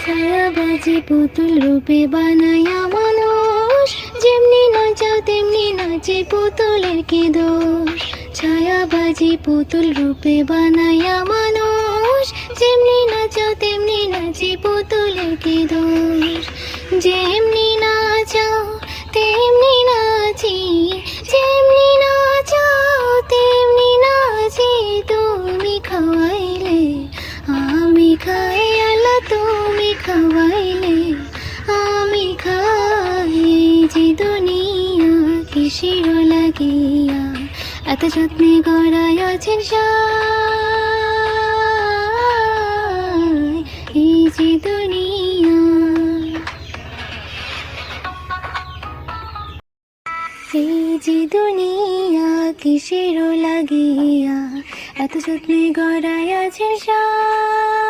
ছায়াবাজি পুতুল রূপে বানায়া মানুষ, যেমনি নাচাও তেমনি নাচে পুতুলের কি দোষ। ছায়াবাজি পুতুল রূপে বানায়া মানুষ, যেমনি নাচাও তেমনি নাচে পুতুলের কি দোষ। যেমনি নাচাও তেমনি নাচি, যেমনি নাচাও তেমনি নাচি। তুমি খাওয়াইলে আমি খাই, আল্লাহ তুমি খাওয়াইলে আমি খাই। যে দুনিয়া কিসের লাগিয়া এত যত্নে গড়াইয়াছেন সাই, এই যে দুনিয়া। এই যে দুনিয়া কিসের লাগিয়া এত যত্নে গড়াইয়াছেন সাই।